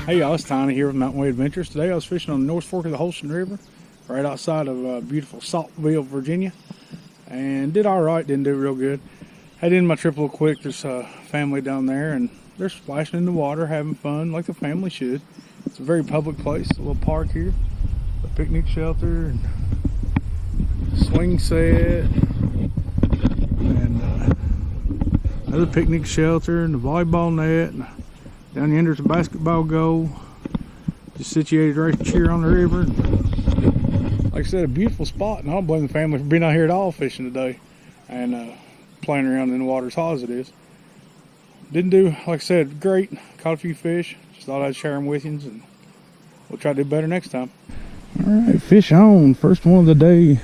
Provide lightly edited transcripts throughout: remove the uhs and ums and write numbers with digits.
Hey y'all, it's Tiny here with Mountain Way Adventures. Today I was fishing on the North Fork of the Holston River, right outside of beautiful Saltville, Virginia, and did all right. Didn't do real good. Headed in my trip a little quick. There's a family down there, and they're splashing in the water, having fun like the family should. It's a very public place, a little park here, a picnic shelter, and swing set, and another picnic shelter, and the volleyball net. And down yonder is a basketball goal, just situated right here on the river. And like I said, a beautiful spot, and I don't blame the family for being out here at all fishing today and playing around in the water as hot as it is. Didn't do, like I said, great. Caught a few fish. Just thought I'd share them with you, and we'll try to do better next time. All right, fish on. First one of the day.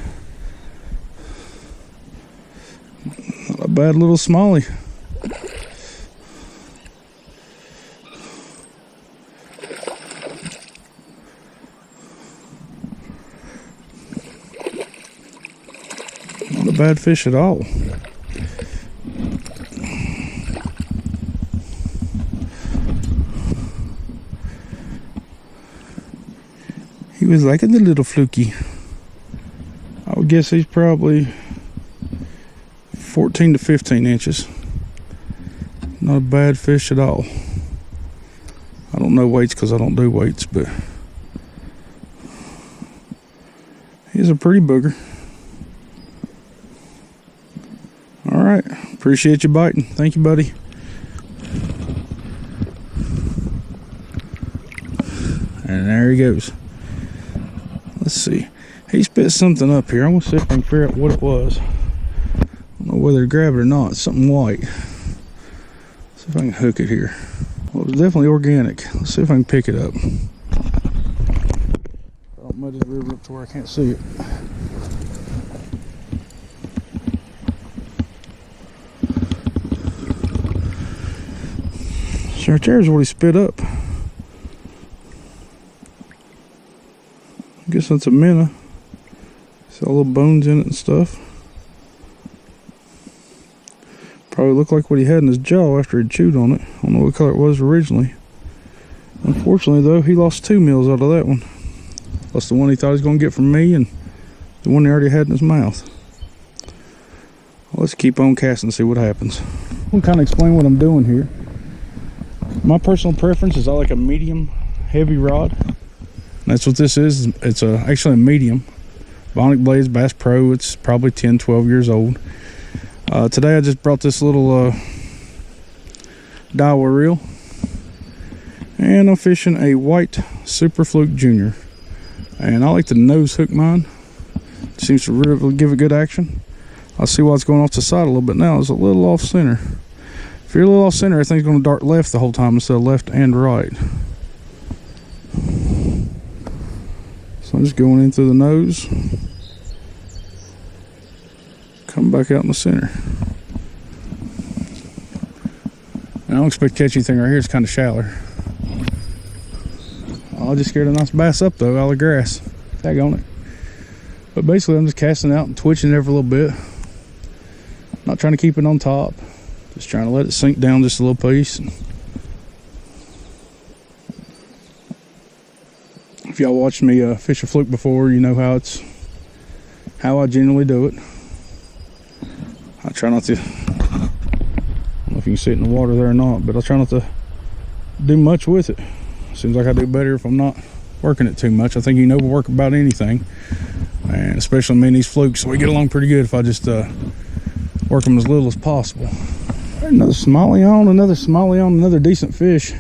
Not a bad little smallie. Not a bad fish at all. He was like a little fluky. I would guess he's probably 14 to 15 inches. Not a bad fish at all. I don't know weights because I don't do weights, but he's a pretty booger. All right, appreciate you biting. Thank you, buddy. And there he goes. Let's see. He spit something up here. I'm gonna see if I can figure out what it was. I don't know whether to grab it or not. It's something white. Let's see if I can hook it here. Well, it was definitely organic. Let's see if I can pick it up. I don't muddy the river up to where I can't see it. So right there's what he spit up. I guess that's a minnow. See all the bones in it and stuff. Probably looked like what he had in his jaw after he chewed on it. I don't know what color it was originally. Unfortunately though, he lost 2 meals out of that one. Lost the one he thought he was going to get from me and the one he already had in his mouth. Well, let's keep on casting and see what happens. I'll kind of explain what I'm doing here. My personal preference is I like a medium heavy rod. That's what this is. It's actually a medium. Bionic Blades Bass Pro. It's probably 10-12 years old. Today I just brought this little Daiwa reel. And I'm fishing a white Super Fluke Junior. And I like to nose hook mine. It seems to really give it good action. I see why it's going off the side a little bit now. It's a little off center. If you're a little off center, everything's going to dart left the whole time instead of left and right. So I'm just going in through the nose. Come back out in the center. I don't expect to catch anything right here. It's kind of shallow. I just scared a nice bass up though, out of the grass. Tag on it. But basically I'm just casting out and twitching it every little bit. Not trying to keep it on top. Just trying to let it sink down just a little piece. If y'all watched me fish a fluke before, you know how I generally do it. I try not to, I don't know if you can see it in the water there or not, but I try not to do much with it. Seems like I do better if I'm not working it too much. I think you can overwork about anything, and especially me and these flukes, so we get along pretty good if I just work them as little as possible. Another smallie on, another decent fish.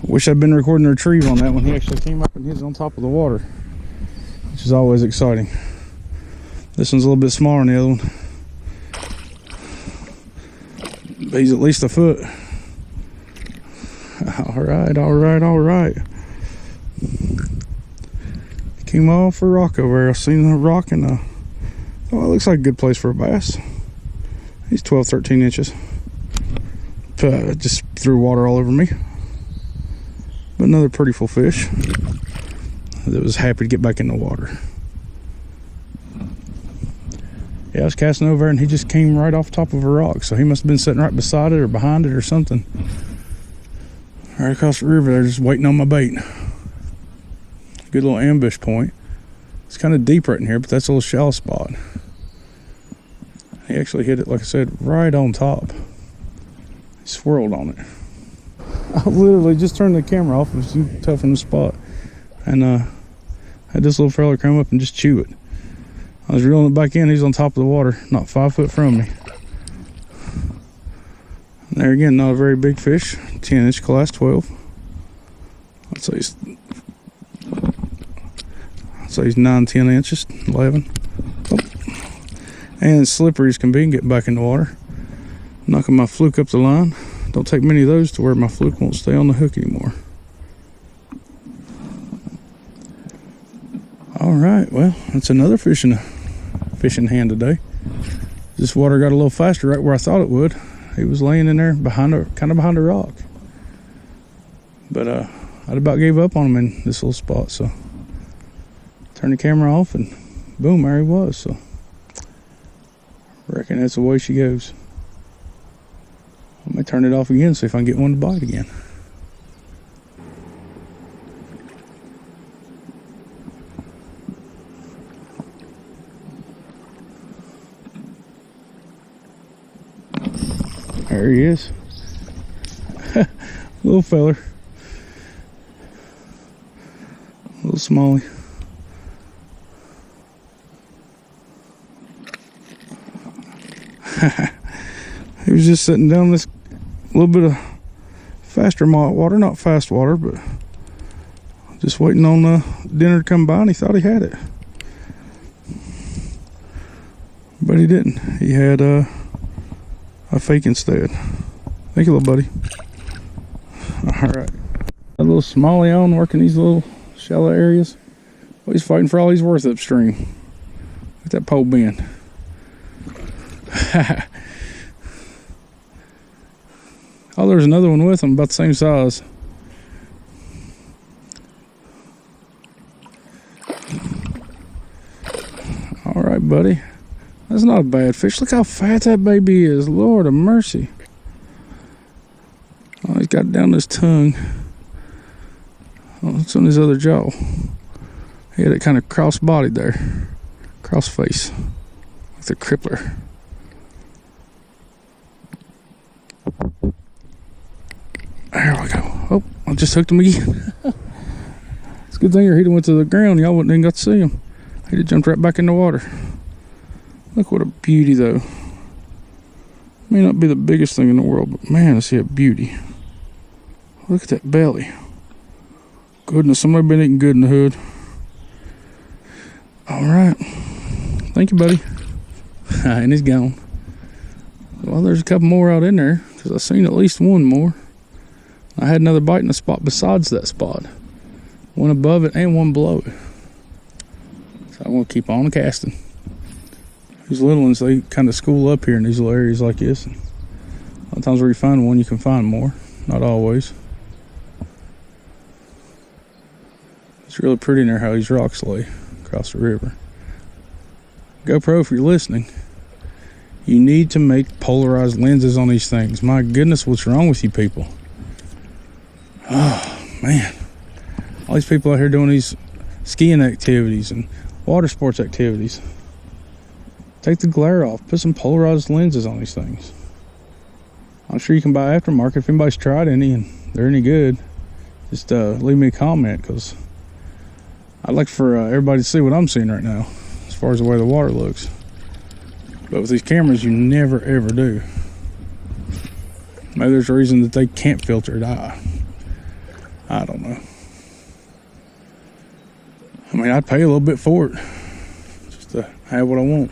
Wish I'd been recording the retrieve on that one. He actually came up and hit on top of the water, which is always exciting. This one's a little bit smaller than the other one, but he's at least a foot. All right. Came off a rock over there. I seen a rock and oh, it looks like a good place for a bass. He's 12-13 inches. Just threw water all over me. But another pretty full fish that was happy to get back in the water. Yeah, I was casting over and he just came right off top of a rock, so he must have been sitting right beside it or behind it or something. right across the river there, just waiting on my bait. Good little ambush point. It's kind of deep right in here, but that's a little shallow spot. He actually hit it, like I said, right on top. He swirled on it. I literally just turned the camera off. It was too tough in the spot. And had this little fella come up and just chew it. I was reeling it back in. He's on top of the water, not 5 foot from me. And there again, not a very big fish. 10-inch class, 12. I'd say he's 9, 10 inches, 11. Oh. And slippery as can be, and get back in the water. Knocking my fluke up the line. Don't take many of those to where my fluke won't stay on the hook anymore. All right, well, that's another fish in hand today. This water got a little faster right where I thought it would. He was laying in there kind of behind a rock. But I'd about gave up on him in this little spot, so turned the camera off and boom, there he was. So I reckon that's the way she goes. I may turn it off again, see if I can get one to bite again. There he is. Little feller. Little smallie. He was just sitting down this little bit of faster water, not fast water, but just waiting on dinner to come by, and he thought he had it. But he didn't. He had a fake instead. Thank you, little buddy. All right. A little smallie on, working these little shallow areas. Well, he's fighting for all he's worth upstream. Look at that pole bend. Oh, there's another one with him, about the same size. All right, buddy. That's not a bad fish. Look how fat that baby is. Lord of mercy. Oh, he's got it down his tongue. Oh, it's on his other jaw. He had it kind of cross-bodied there. Cross-face. Like the crippler. There we go. Oh, I just hooked him again. It's a good thing he'd went to the ground. Y'all wouldn't even got to see him. He'd have jumped right back in the water. Look what a beauty, though. May not be the biggest thing in the world, but man, is he a beauty. Look at that belly. Goodness, somebody been eating good in the hood. All right. Thank you, buddy. And he's gone. Well, there's a couple more out in there, because I've seen at least one more. I had another bite in a spot besides that spot. One above it and one below it. So I'm going to keep on casting. These little ones, they kind of school up here in these little areas like this. And a lot of times where you find one, you can find more. Not always. It's really pretty in there how these rocks lay across the river. GoPro, if you're listening, you need to make polarized lenses on these things. My goodness, what's wrong with you people? Oh, man. All these people out here doing these skiing activities and water sports activities. Take the glare off. Put some polarized lenses on these things. I'm sure you can buy aftermarket. If anybody's tried any and they're any good, just leave me a comment, because I'd like for everybody to see what I'm seeing right now as far as the way the water looks. But with these cameras, you never ever do. Maybe there's a reason that they can't filter it. I don't know. I mean, I'd pay a little bit for it just to have what I want.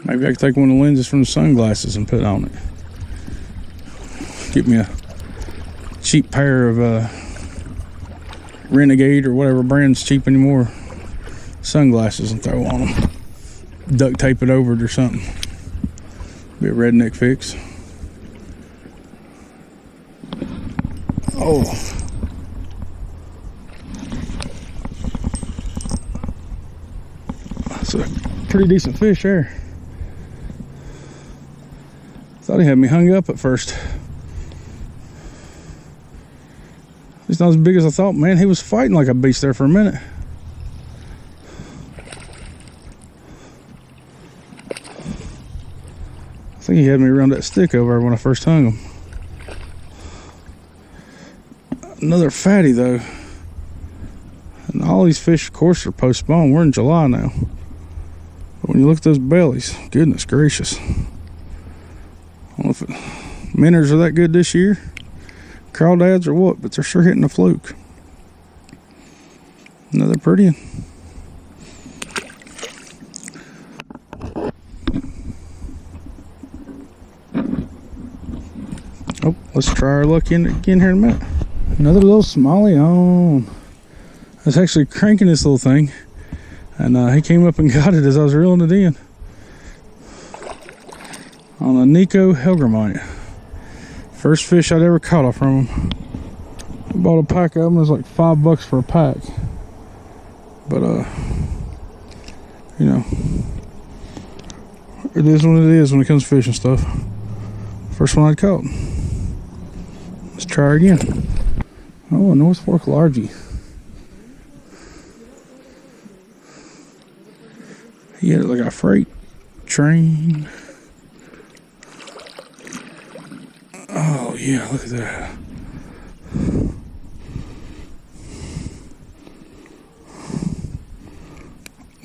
Maybe I could take one of the lenses from the sunglasses and put it on it. Get me a cheap pair of Renegade or whatever brand's cheap anymore sunglasses and throw on them. Duct tape it over it or something. Be a redneck fix. Oh. That's a pretty decent fish there. Thought he had me hung up at first. He's not as big as I thought, man. He was fighting like a beast there for a minute. I think he had me around that stick over there when I first hung him. Another fatty though. And all these fish, of course, are post-spawn. We're in July now. But when you look at those bellies, goodness gracious. I don't know if minnows are that good this year, crawdads or what, but they're sure hitting a fluke. Another pretty one. Oh, let's try our luck again here in a minute. Another little smallie on. I was actually cranking this little thing, and he came up and got it as I was reeling it in. On a Nico Helgramite. First fish I'd ever caught off from him. I bought a pack of them. It was like $5 for a pack. But you know, it is what it is when it comes to fishing stuff. First one I caught. Let's try again. Oh, a North Fork largie. He had it like a freight train. Oh yeah, look at that.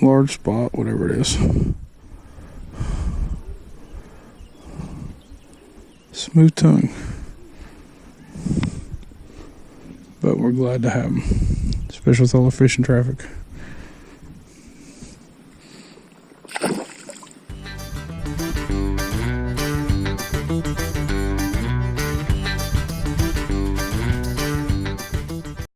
Large spot, whatever it is. Smooth tongue. But we're glad to have them, especially with all the fishing traffic.